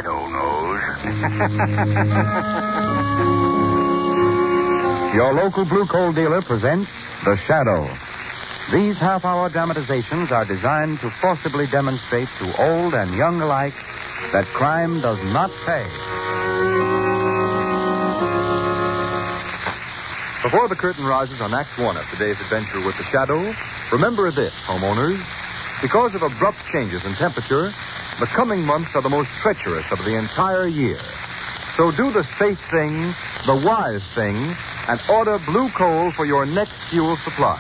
Shadow knows. Your local blue coal dealer presents The Shadow. These half-hour dramatizations are designed to forcibly demonstrate to old and young alike that crime does not pay. Before the curtain rises on Act One of today's adventure with The Shadow, remember this, homeowners. Because of abrupt changes in temperature, the coming months are the most treacherous of the entire year. So do the safe thing, the wise thing, and order blue coal for your next fuel supply.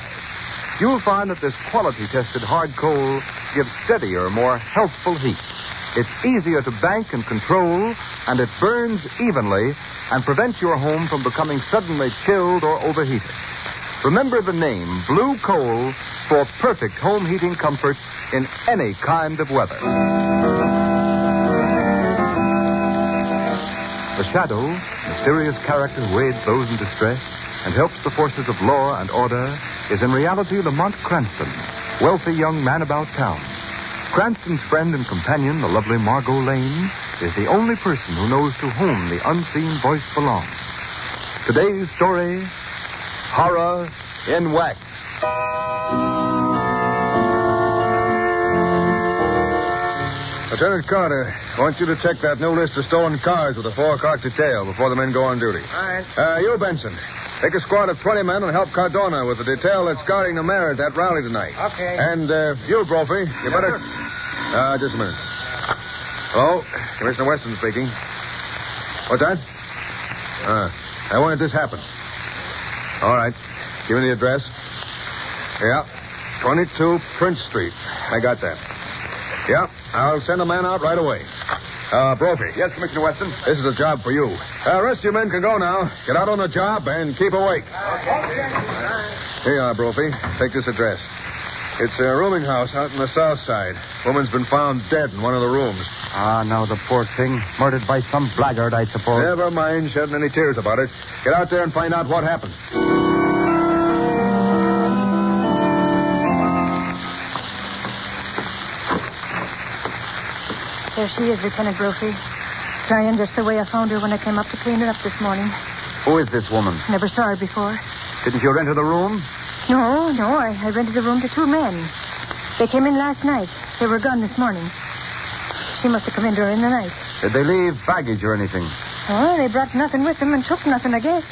You'll find that this quality-tested hard coal gives steadier, more healthful heat. It's easier to bank and control, and it burns evenly and prevents your home from becoming suddenly chilled or overheated. Remember the name, Blue Coal, for perfect home heating comfort in any kind of weather. The Shadow, mysterious character who aids those in distress and helps the forces of law and order, is in reality Lamont Cranston, wealthy young man about town. Cranston's friend and companion, the lovely Margo Lane, is the only person who knows to whom the unseen voice belongs. Today's story, Horror in Wax. Lieutenant Carter, I want you to check that new list of stolen cars with a 4-o'clock detail before the men go on duty. All right. You, Benson, take a squad of 20 men and help Cardona with the detail that's guarding the mayor at that rally tonight. Okay. And you, Brophy, you better... just a minute. Hello? Commissioner Weston speaking. What's that? When did this happen? All right. Give me the address. Yeah. 22 Prince Street. I got that. Yeah. I'll send a man out right away. Brophy. Yes, Commissioner Weston. This is a job for you. Rest of your men can go now. Get out on the job and keep awake. Okay. Here you are, Brophy. Take this address. It's a rooming house out on the south side. Woman's been found dead in one of the rooms. Ah, now the poor thing. Murdered by some blackguard, I suppose. Never mind shedding any tears about it. Get out there and find out what happened. There she is, Lieutenant Brophy. Lying just the way I found her when I came up to clean her up this morning. Who is this woman? Never saw her before. Didn't you enter the room? No. I rented the room to 2 men. They came in last night. They were gone this morning. She must have come in during the night. Did they leave baggage or anything? Oh, they brought nothing with them and took nothing, I guess.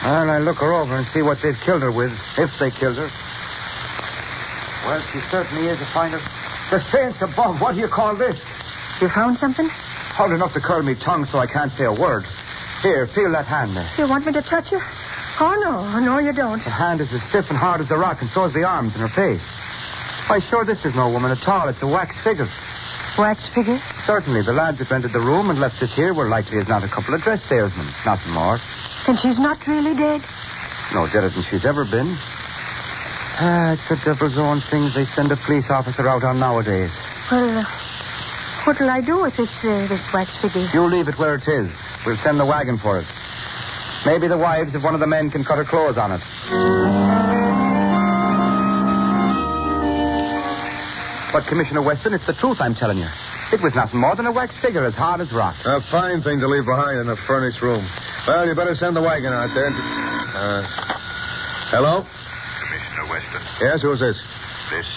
Well, I'll look her over and see what they've killed her with, if they killed her. Well, she certainly is a finder. The saints above, what do you call this? You found something? Hard enough to curl me tongue so I can't say a word. Here, feel that hand there. You want me to touch her? Oh, no. No, you don't. The hand is as stiff and hard as a rock, and so is the arms and her face. Why, sure, this is no woman at all. It's a wax figure. Wax figure? Certainly. The lads that rented the room and left us here were likely as not a couple of dress salesmen. Nothing more. Then she's not really dead? No deader than she's ever been. It's the devil's own things they send a police officer out on nowadays. Well, what'll I do with this wax figure? You leave it where it is. We'll send the wagon for it. Maybe the wives of one of the men can cut her clothes on it. But, Commissioner Weston, it's the truth I'm telling you. It was nothing more than a wax figure as hard as rock. A fine thing to leave behind in a furnished room. Well, you better send the wagon out there. Hello? Commissioner Weston. Yes, who's this? This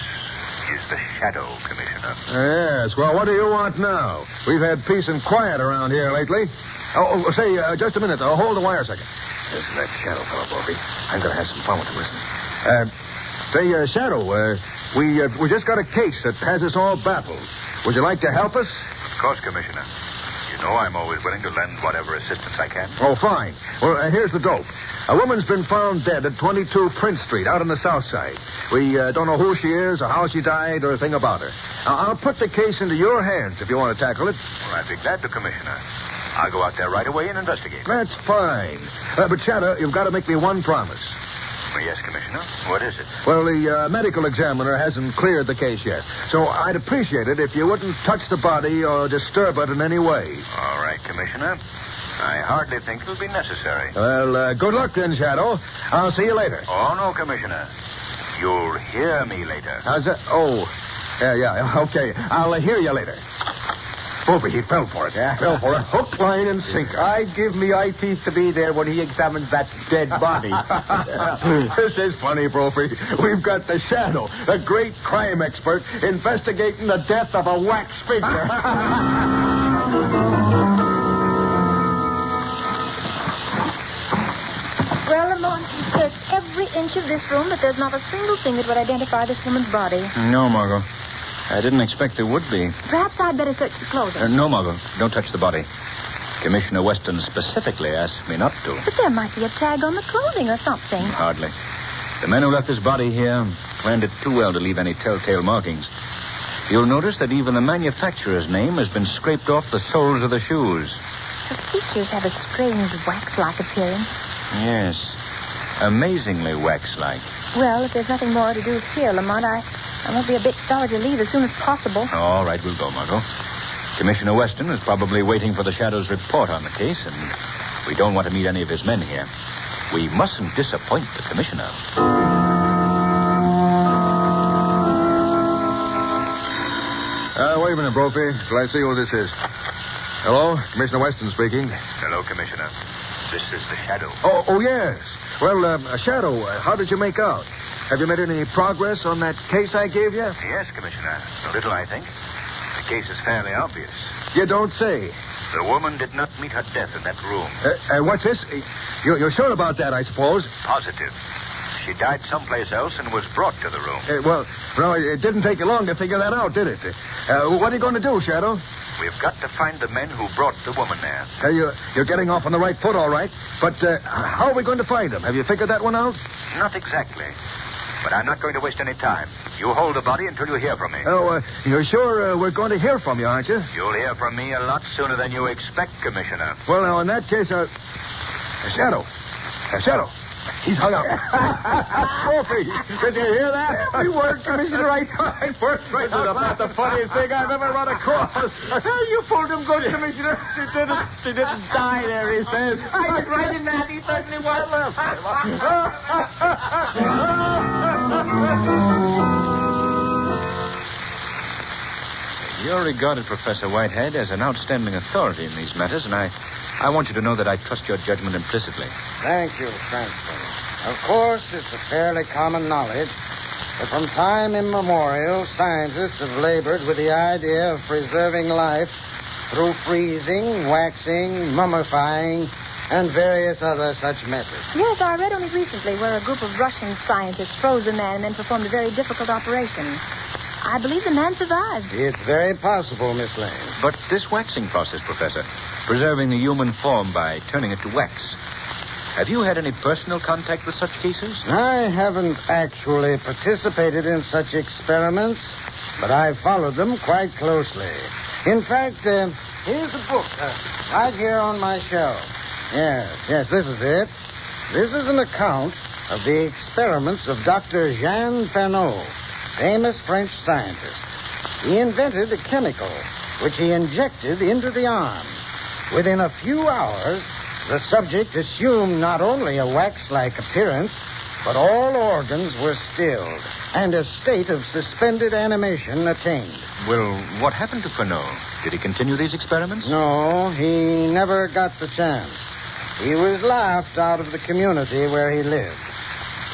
is the Shadow, Commissioner. Yes, well, what do you want now? We've had peace and quiet around here lately. Say, just a minute. Hold the wire a second. Listen to that Shadow fellow, Bobby. I'm going to have some fun with him, listen. Shadow, we just got a case that has us all baffled. Would you like to help us? Of course, Commissioner. You know I'm always willing to lend whatever assistance I can. Oh, fine. Well, here's the dope. A woman's been found dead at 22 Prince Street, out on the south side. We don't know who she is or how she died or a thing about her. I'll put the case into your hands if you want to tackle it. Well, I'd be glad to, Commissioner. I'll go out there right away and investigate. That's fine. But, Shadow, you've got to make me one promise. Well, yes, Commissioner. What is it? Well, the medical examiner hasn't cleared the case yet. So I'd appreciate it if you wouldn't touch the body or disturb it in any way. All right, Commissioner. I hardly think it'll be necessary. Well, good luck then, Shadow. I'll see you later. Oh, no, Commissioner. You'll hear me later. How's that? Oh, yeah, okay. I'll hear you later. Profey, he fell for it. Yeah? Fell for it. Hook, line, and sinker. I'd give me eyepiece to be there when he examines that dead body. This is funny, Profey. We've got the Shadow, the great crime expert, investigating the death of a wax figure. Well, Lamont, we searched every inch of this room, but there's not a single thing that would identify this woman's body. No, Margo. I didn't expect there would be. Perhaps I'd better search the clothing. No, Margo. Don't touch the body. Commissioner Weston specifically asked me not to. But there might be a tag on the clothing or something. Hardly. The men who left this body here planned it too well to leave any telltale markings. You'll notice that even the manufacturer's name has been scraped off the soles of the shoes. The features have a strange wax-like appearance. Yes. Amazingly wax-like. Well, if there's nothing more to do here, Lamont, I won't be a bit sorry to leave as soon as possible. All right, we'll go, Margo. Commissioner Weston is probably waiting for the Shadow's report on the case, and we don't want to meet any of his men here. We mustn't disappoint the commissioner. Wait a minute, Brophy, till I see who this is. Hello, Commissioner Weston speaking. Hello, Commissioner. This is the Shadow. Oh, yes. Well, Shadow, how did you make out? Have you made any progress on that case I gave you? Yes, Commissioner. A little, I think. The case is fairly obvious. You don't say. The woman did not meet her death in that room. What's this? You're sure about that, I suppose? Positive. She died someplace else and was brought to the room. Well, it didn't take you long to figure that out, did it? What are you going to do, Shadow? We've got to find the men who brought the woman there. You're getting off on the right foot, all right. But how are we going to find them? Have you figured that one out? Not exactly. But I'm not going to waste any time. You hold the body until you hear from me. Oh, you're sure we're going to hear from you, aren't you? You'll hear from me a lot sooner than you expect, Commissioner. Well, now, in that case, Shadow. Shadow. He's hung up. Murphy, did you hear that? Every word, Commissioner. Right word. This is about the funniest thing I've ever run across. You pulled him good, Commissioner. She didn't die there, he says. I was right in that. He certainly was. You're regarded, Professor Whitehead, as an outstanding authority in these matters, and I want you to know that I trust your judgment implicitly. Thank you, Cranston. Of course, it's a fairly common knowledge that from time immemorial, scientists have labored with the idea of preserving life through freezing, waxing, mummifying, and various other such methods. Yes, I read only recently where a group of Russian scientists froze a man and then performed a very difficult operation. I believe the man survived. It's very possible, Miss Lane. But this waxing process, Professor, preserving the human form by turning it to wax, have you had any personal contact with such cases? I haven't actually participated in such experiments, but I've followed them quite closely. In fact, here's a book right here on my shelf. Yes, this is it. This is an account of the experiments of Dr. Jean Fernot, famous French scientist. He invented a chemical which he injected into the arm. Within a few hours, the subject assumed not only a wax-like appearance, but all organs were stilled, and a state of suspended animation attained. Well, what happened to Fernot? Did he continue these experiments? No, he never got the chance. He was laughed out of the community where he lived.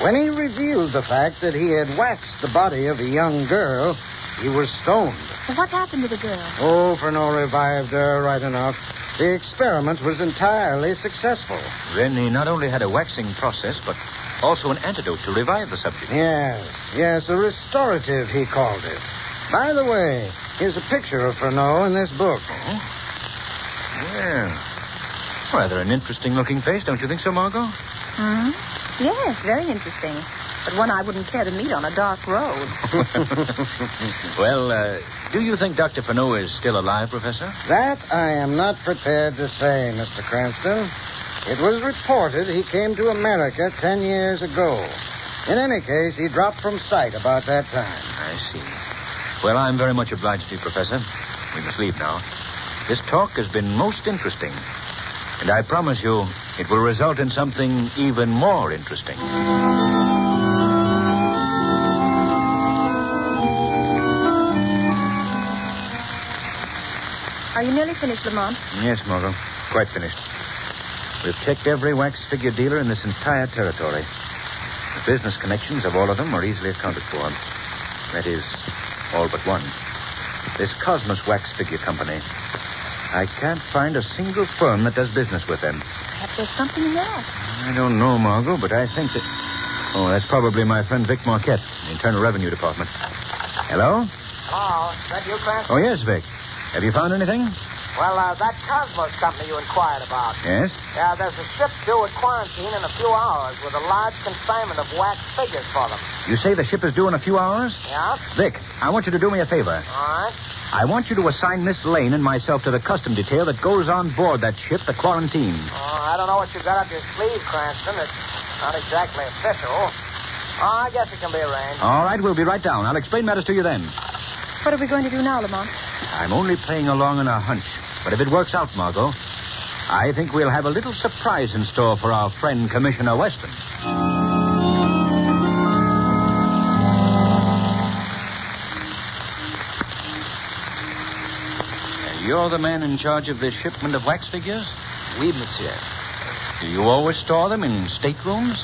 When he revealed the fact that he had waxed the body of a young girl, he was stoned. What happened to the girl? Oh, Fernot revived her right enough. The experiment was entirely successful. Then he not only had a waxing process, but also an antidote to revive the subject. Yes, a restorative, he called it. By the way, here's a picture of Fernot in this book. Oh? Well, rather an interesting-looking face, don't you think so, Margo? Hmm? Yes, very interesting. But one I wouldn't care to meet on a dark road. Well, do you think Dr. Fernot is still alive, Professor? That I am not prepared to say, Mr. Cranston. It was reported he came to America 10 years ago. In any case, he dropped from sight about that time. I see. Well, I'm very much obliged to you, Professor. We must leave now. This talk has been most interesting. And I promise you, it will result in something even more interesting. Are you nearly finished, Lamont? Yes, Margo. Quite finished. We've checked every wax figure dealer in this entire territory. The business connections of all of them are easily accounted for. That is, all but one. This Cosmos Wax Figure Company. I can't find a single firm that does business with them. Perhaps there's something in that. I don't know, Margo, but I think that... Oh, that's probably my friend Vic Marquette, the Internal Revenue Department. Hello? Oh, is that you, Cranston? Oh, yes, Vic. Have you found anything? Well, that Cosmos company you inquired about. Yes? Yeah, there's a ship due at quarantine in a few hours with a large consignment of wax figures for them. You say the ship is due in a few hours? Yeah? Vic, I want you to do me a favor. All right. I want you to assign Miss Lane and myself to the custom detail that goes on board that ship, the Quarantine. Oh, I don't know what you got up your sleeve, Cranston. It's not exactly official. Oh, I guess it can be arranged. All right, we'll be right down. I'll explain matters to you then. What are we going to do now, Lamont? I'm only playing along on a hunch. But if it works out, Margo, I think we'll have a little surprise in store for our friend Commissioner Weston. You're the man in charge of this shipment of wax figures? Oui, monsieur. Do you always store them in staterooms?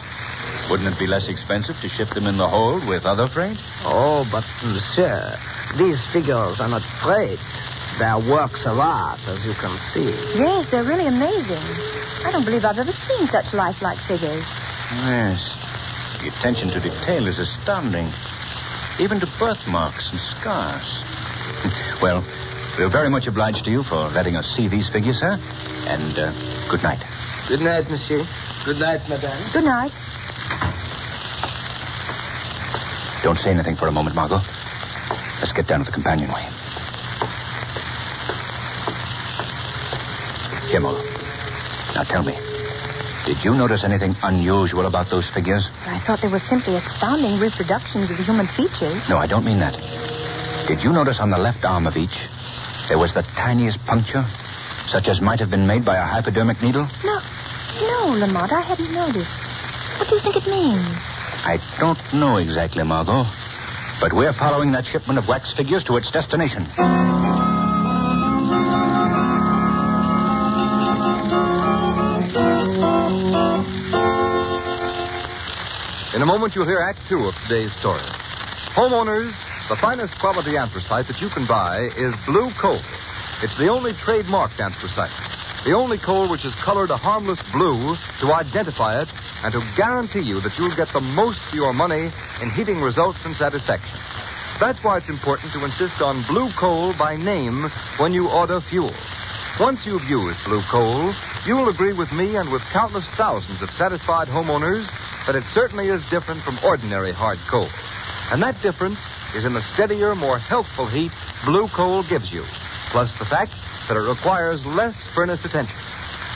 Wouldn't it be less expensive to ship them in the hold with other freight? Oh, but, monsieur, these figures are not freight. They're works of art, as you can see. Yes, they're really amazing. I don't believe I've ever seen such lifelike figures. Yes. The attention to detail is astounding. Even to birthmarks and scars. Well, we're very much obliged to you for letting us see these figures, sir. And good night. Good night, monsieur. Good night, madame. Good night. Don't say anything for a moment, Margo. Let's get down to the companionway. Here, Margo. Now tell me, did you notice anything unusual about those figures? I thought they were simply astounding reproductions of the human features. No, I don't mean that. Did you notice on the left arm of each, there was the tiniest puncture, such as might have been made by a hypodermic needle? No, Lamont, I hadn't noticed. What do you think it means? I don't know exactly, Margo. But we're following that shipment of wax figures to its destination. In a moment, you'll hear Act 2 of today's story. Homeowners, the finest quality anthracite that you can buy is blue coal. It's the only trademarked anthracite. The only coal which is colored a harmless blue to identify it and to guarantee you that you'll get the most for your money in heating results and satisfaction. That's why it's important to insist on blue coal by name when you order fuel. Once you've used blue coal, you'll agree with me and with countless thousands of satisfied homeowners that it certainly is different from ordinary hard coal. And that difference is in the steadier, more healthful heat blue coal gives you, plus the fact that it requires less furnace attention.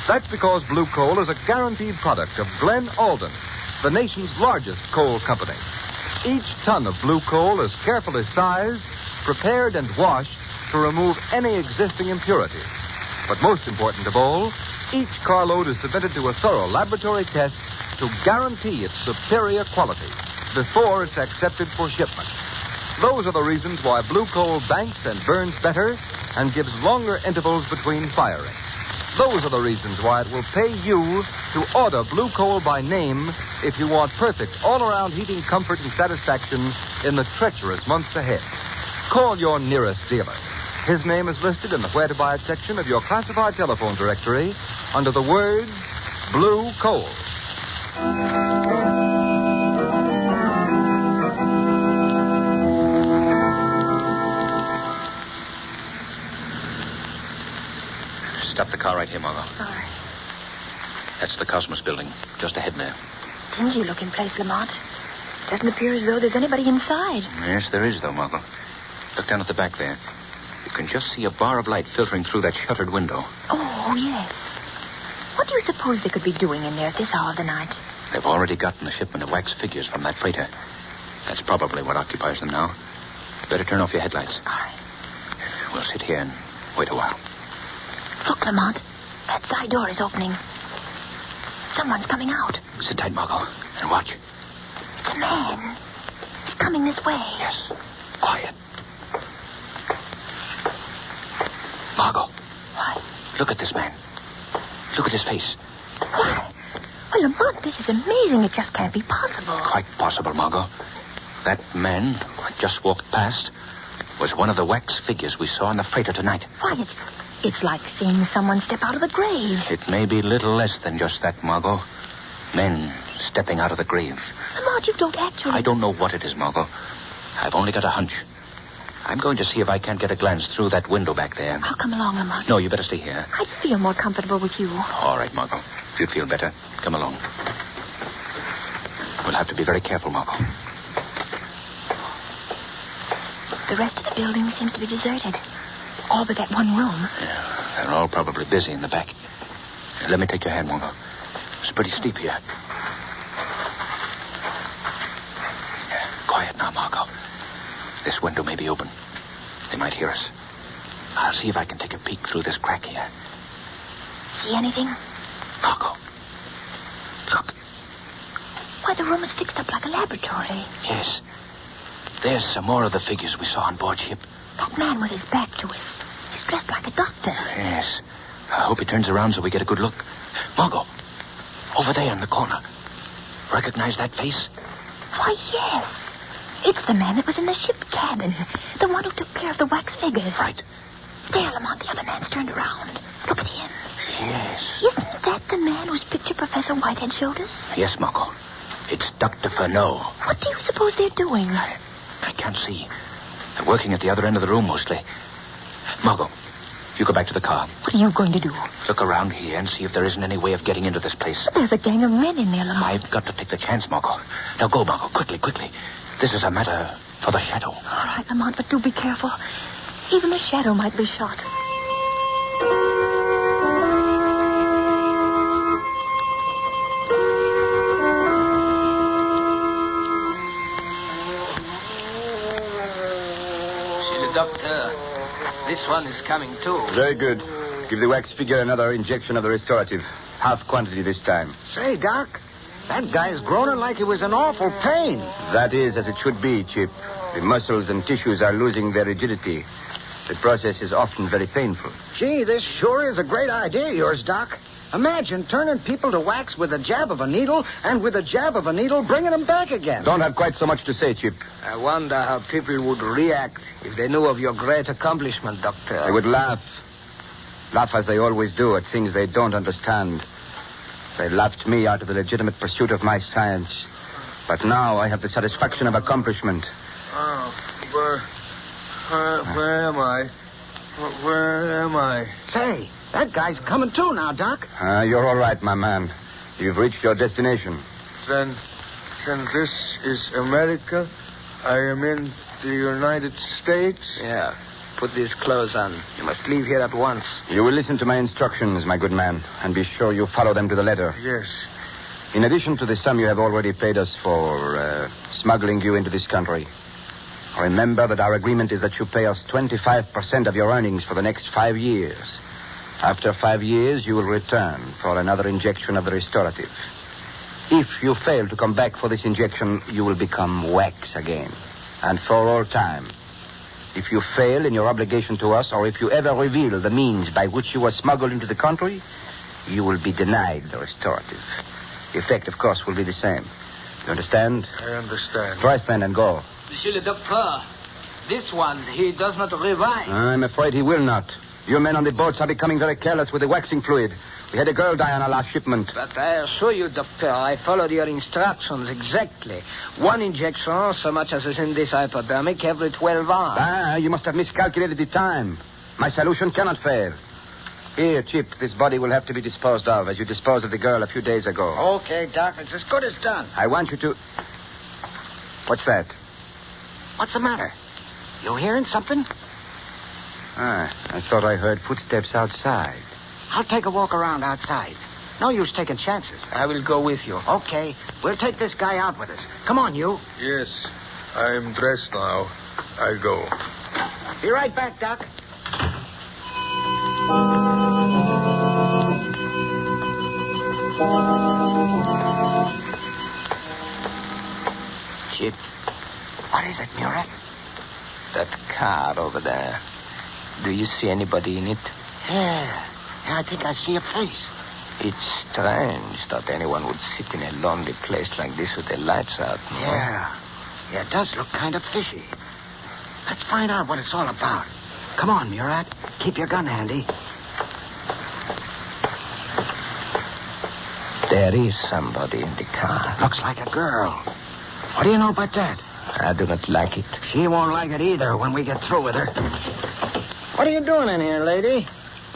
That's because blue coal is a guaranteed product of Glen Alden, the nation's largest coal company. Each ton of blue coal is carefully sized, prepared, and washed to remove any existing impurities. But most important of all, each carload is submitted to a thorough laboratory test to guarantee its superior quality before it's accepted for shipment. Those are the reasons why blue coal banks and burns better and gives longer intervals between firing. Those are the reasons why it will pay you to order blue coal by name if you want perfect all-around heating comfort and satisfaction in the treacherous months ahead. Call your nearest dealer. His name is listed in the Where to Buy It section of your classified telephone directory under the words Blue Coal. Stop the car right here, Margo. All right. That's the Cosmos building, just ahead there. Dingy looking place, Lamont. Doesn't appear as though there's anybody inside. Yes, there is, though, Margo. Look down at the back there. You can just see a bar of light filtering through that shuttered window. Oh, yes. What do you suppose they could be doing in there at this hour of the night? They've already gotten the shipment of wax figures from that freighter. That's probably what occupies them now. Better turn off your headlights. All right. We'll sit here and wait a while. Look, Lamont. That side door is opening. Someone's coming out. Sit tight, Margo, and watch. It's a man. He's coming this way. Yes. Quiet. Margo, Look at this man. Look at his face. Why? Well, Lamont, this is amazing. It just can't be possible. Quite possible, Margot. That man who just walked past was one of the wax figures we saw on the freighter tonight. Why, it's like seeing someone step out of the grave. It may be little less than just that, Margot. Men stepping out of the grave. Lamont, you don't actually... I don't know what it is, Margot. I've only got a hunch. I'm going to see if I can't get a glance through that window back there. I'll come along, Lamont. No, you better stay here. I'd feel more comfortable with you. All right, Margot. If you'd feel better, come along. We'll have to be very careful, Margot. The rest of the building seems to be deserted. All but that one room. Yeah, they're all probably busy in the back. Let me take your hand, Margot. It's pretty steep here. Quiet now, Margot. This window may be open. They might hear us. I'll see if I can take a peek through this crack here. See anything? Margot. Look. Why, the room is fixed up like a laboratory. Yes. There's some more of the figures we saw on board ship. That man with his back to us. He's dressed like a doctor. Yes. I hope he turns around so we get a good look. Margot. Over there in the corner. Recognize that face? Why, yes. It's the man that was in the ship cabin. The one who took care of the wax figures. Right. There, Lamont, the other man's turned around. Look at him. Yes. Isn't that the man whose picture Professor Whitehead showed us? Yes, Margot. It's Dr. Furneaux. What do you suppose they're doing? I can't see. They're working at the other end of the room, mostly. Margot, you go back to the car. What are you going to do? Look around here and see if there isn't any way of getting into this place. There's a gang of men in there, Lamont. I've got to take the chance, Margot. Now go, Margot, quickly, quickly. This is a matter for the shadow. All right, Lamont, but do be careful. Even the shadow might be shot. Doctor, this one is coming too. Very good. Give the wax figure another injection of the restorative. Half quantity this time. Say, Doc, that guy's groaning like he was in awful pain. That is as it should be, Chip. The muscles and tissues are losing their rigidity. The process is often very painful. Gee, this sure is a great idea, yours, Doc. Imagine turning people to wax with a jab of a needle, and with a jab of a needle, bringing them back again. Don't have quite so much to say, Chip. I wonder how people would react if they knew of your great accomplishment, Doctor. They would laugh. Laugh as they always do at things they don't understand. They laughed me out of the legitimate pursuit of my science. But now I have the satisfaction of accomplishment. Oh, where am I? Where am I? Say, that guy's coming too now, Doc. You're all right, my man. You've reached your destination. Then this is America? I am in the United States? Yeah. Put these clothes on. You must leave here at once. You will listen to my instructions, my good man, and be sure you follow them to the letter. Yes. In addition to the sum you have already paid us for smuggling you into this country, remember that our agreement is that you pay us 25% of your earnings for the next 5 years. After 5 years, you will return for another injection of the restorative. If you fail to come back for this injection, you will become wax again, and for all time. If you fail in your obligation to us, or if you ever reveal the means by which you were smuggled into the country, you will be denied the restorative. The effect, of course, will be the same. You understand? I understand. Dress then and go. Monsieur le Docteur, this one, he does not revive. I'm afraid he will not. You men on the boats are becoming very careless with the waxing fluid. We had a girl die on our last shipment. But I assure you, Doctor, I followed your instructions exactly. One injection, so much as is in this hypodermic, every 12 hours. You must have miscalculated the time. My solution cannot fail. Here, Chip, this body will have to be disposed of, as you disposed of the girl a few days ago. Okay, Doc, it's as good as done. I want you to... What's that? What's the matter? You hearing something? I thought I heard footsteps outside. I'll take a walk around outside. No use taking chances. I will go with you. Okay. We'll take this guy out with us. Come on, you. Yes. I'm dressed now. I go. Be right back, Doc. Chip. What is it, Murat? That car over there. Do you see anybody in it? Yeah. Yeah, I think I see a face. It's strange that anyone would sit in a lonely place like this with the lights out. No? Yeah, it does look kind of fishy. Let's find out what it's all about. Come on, Murat. Keep your gun handy. There is somebody in the car. Looks like a girl. What do you know about that? I do not like it. She won't like it either when we get through with her. What are you doing in here, lady?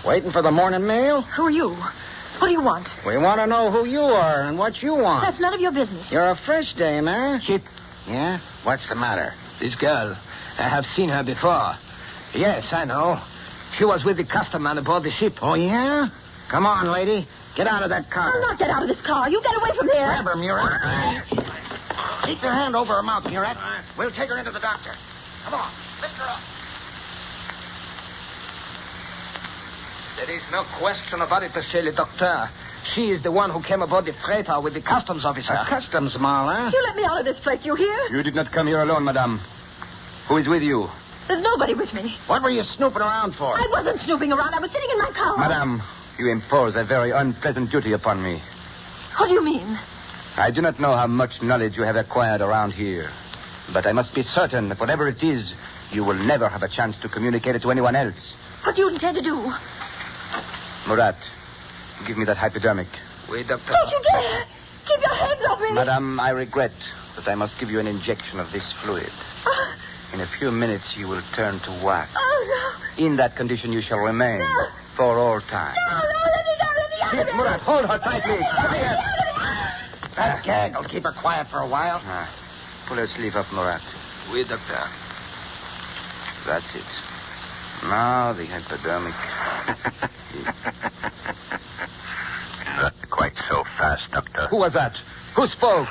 Waiting for the morning mail? Who are you? What do you want? We want to know who you are and what you want. That's none of your business. You're a fresh dame, eh? Chip. Yeah? What's the matter? This girl. I have seen her before. Yes, I know. She was with the custom man aboard the ship. Oh, yeah? Come on, lady. Get out of that car. I'll not get out of this car. You get away from here. Grab her, Murat. Keep your hand over her mouth, Murat. We'll take her into the doctor. Come on. Lift her up. There is no question about it, monsieur le docteur. She is the one who came aboard the freighter with the customs officer. A customs mall, huh? You let me out of this place, you hear? You did not come here alone, madame. Who is with you? There's nobody with me. What were you snooping around for? I wasn't snooping around. I was sitting in my car. Madame, you impose a very unpleasant duty upon me. What do you mean? I do not know how much knowledge you have acquired around here, but I must be certain that whatever it is, you will never have a chance to communicate it to anyone else. What do you intend to do? Murat, give me that hypodermic. Oui, doctor. Don't you dare! Keep your hands off me! Madame, I regret that I must give you an injection of this fluid. In a few minutes, you will turn to wax. Oh, no. In that condition, you shall remain for all time. No, let me go. Let me out of Yes, here. Murat, hold her tightly. Quiet. That gag will keep her quiet for a while. Pull her sleeve up, Murat. Oui, doctor. That's it. Now the hypodermic. Not quite so fast, Doctor. Who was that? Who spoke?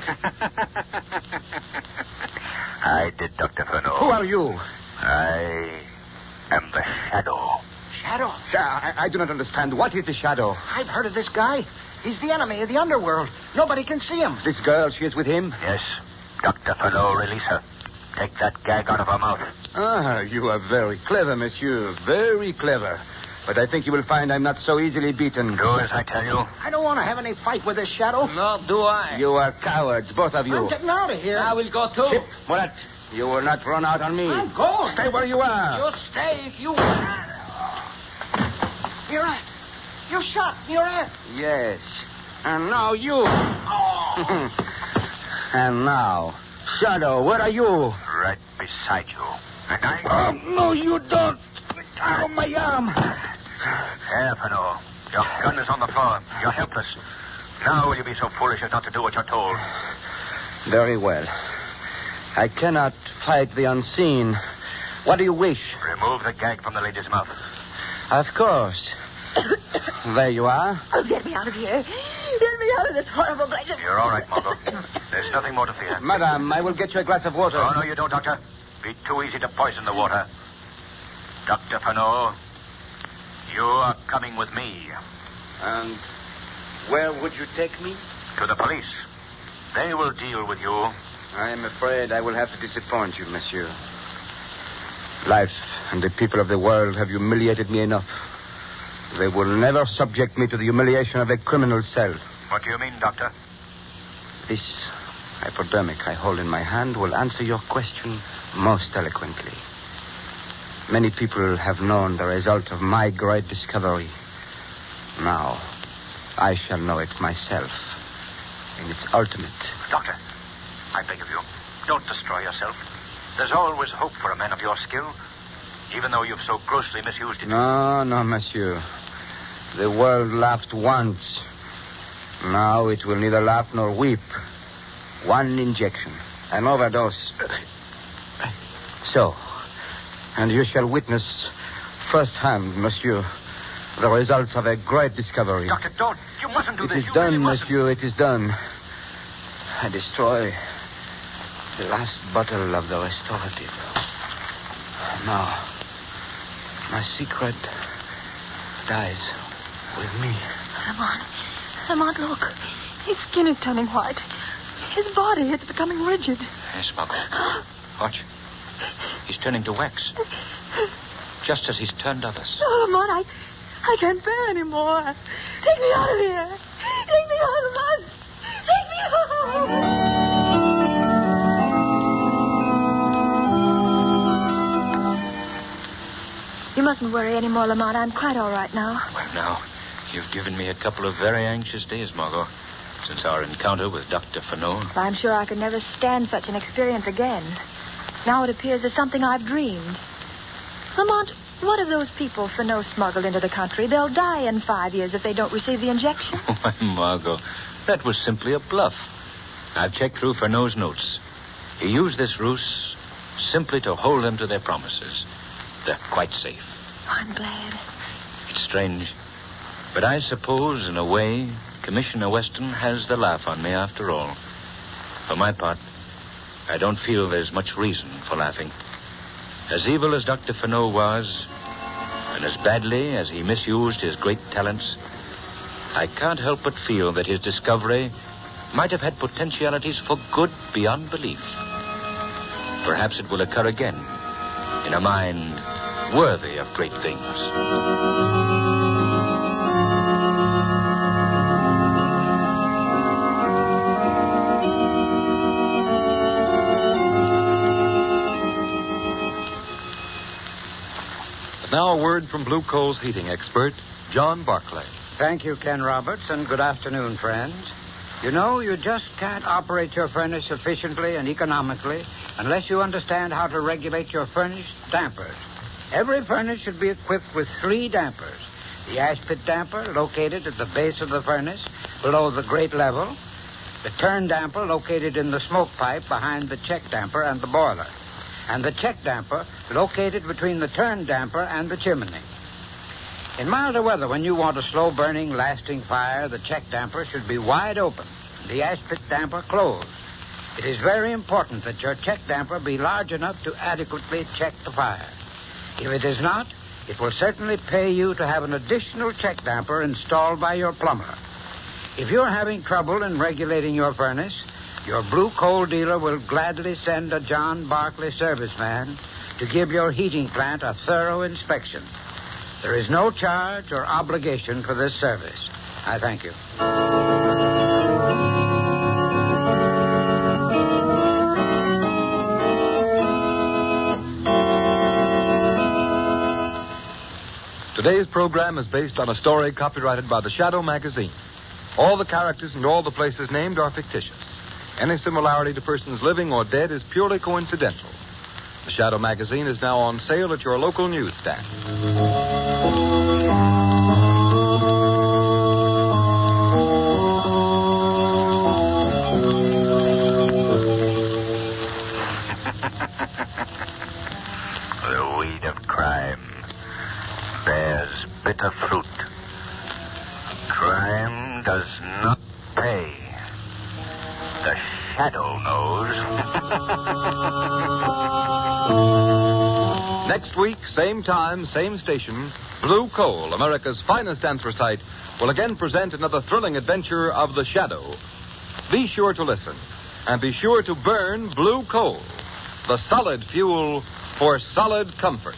I did, Dr. Furneaux. Who are you? I am the Shadow. Shadow? I do not understand. What is the Shadow? I've heard of this guy. He's the enemy of the underworld. Nobody can see him. This girl, she is with him? Yes. Dr. Furneaux, release her. Take that gag out of her mouth. Ah, you are very clever, monsieur. Very clever. But I think you will find I'm not so easily beaten. Do as I tell you. I don't want to have any fight with this Shadow. Nor do I. You are cowards, both of you. I'm getting out of here. I will go too. Chip, Murat, you will not run out on me. I'm going. Stay where you are. You stay if you... Murat. You shot Murat. Yes. And now you. Oh. And now, Shadow, where are you? Right beside you. And I... No, you don't. Oh, my arm. There, Furneaux. Your gun is on the floor. You're helpless. Now will you be so foolish as not to do what you're told? Very well. I cannot fight the unseen. What do you wish? Remove the gag from the lady's mouth. Of course. There you are. Oh, get me out of here. Get me out of this horrible place. You're all right, Margo. There's nothing more to fear. Madame, I will get you a glass of water. Oh, no, you don't, Doctor. Be too easy to poison the water. Dr. Furneaux, you are coming with me. And where would you take me? To the police. They will deal with you. I am afraid I will have to disappoint you, monsieur. Life and the people of the world have humiliated me enough. They will never subject me to the humiliation of a criminal cell. What do you mean, Doctor? This hypodermic I hold in my hand will answer your question most eloquently. Many people have known the result of my great discovery. Now, I shall know it myself in its ultimate. Doctor, I beg of you, don't destroy yourself. There's always hope for a man of your skill, even though you've so grossly misused it. No, monsieur. The world laughed once. Now it will neither laugh nor weep. One injection, an overdose. So, and you shall witness firsthand, monsieur, the results of a great discovery. Doctor, don't. You mustn't do this. It is You done, really mustn't. monsieur, it is done. I destroy the last bottle of the restorative. Now, my secret dies with me. Lamont, look. His skin is turning white. His body, it's becoming rigid. Yes, Margo. Watch. He's turning to wax. Just as he's turned others. Oh, Lamont, I can't bear any more. Take me out of here. Take me out of the bus. Take me out. You mustn't worry any more, Lamont. I'm quite all right now. Well, now, you've given me a couple of very anxious days, Margo, since our encounter with Dr. Fenot. Well, I'm sure I could never stand such an experience again. Now it appears as something I've dreamed. Lamont, what of those people Fenot smuggled into the country? They'll die in 5 years if they don't receive the injection. Why, Margo, that was simply a bluff. I've checked through Fenot's notes. He used this ruse simply to hold them to their promises. They're quite safe. I'm glad. It's strange. But I suppose, in a way, Commissioner Weston has the laugh on me after all. For my part, I don't feel there's much reason for laughing. As evil as Dr. Fenot was, and as badly as he misused his great talents, I can't help but feel that his discovery might have had potentialities for good beyond belief. Perhaps it will occur again in a mind worthy of great things. Now a word from Blue Coal's heating expert, John Barclay. Thank you, Ken Roberts, and good afternoon, friends. You know, you just can't operate your furnace efficiently and economically unless you understand how to regulate your furnace dampers. Every furnace should be equipped with 3 dampers. The ash pit damper, located at the base of the furnace, below the grate level. The turn damper, located in the smoke pipe behind the check damper and the boiler. And the check damper, located between the turn damper and the chimney. In milder weather, when you want a slow-burning, lasting fire, the check damper should be wide open, and the ash pit damper closed. It is very important that your check damper be large enough to adequately check the fire. If it is not, it will certainly pay you to have an additional check damper installed by your plumber. If you're having trouble in regulating your furnace, your Blue Coal dealer will gladly send a John Barclay serviceman to give your heating plant a thorough inspection. There is no charge or obligation for this service. I thank you. Today's program is based on a story copyrighted by the Shadow magazine. All the characters and all the places named are fictitious. Any similarity to persons living or dead is purely coincidental. The Shadow magazine is now on sale at your local newsstand. The weed of crime bears bitter fruit. Crime does not pay. The Shadow knows. Next week, same time, same station, Blue Coal, America's finest anthracite, will again present another thrilling adventure of the Shadow. Be sure to listen, and be sure to burn Blue Coal, the solid fuel for solid comfort.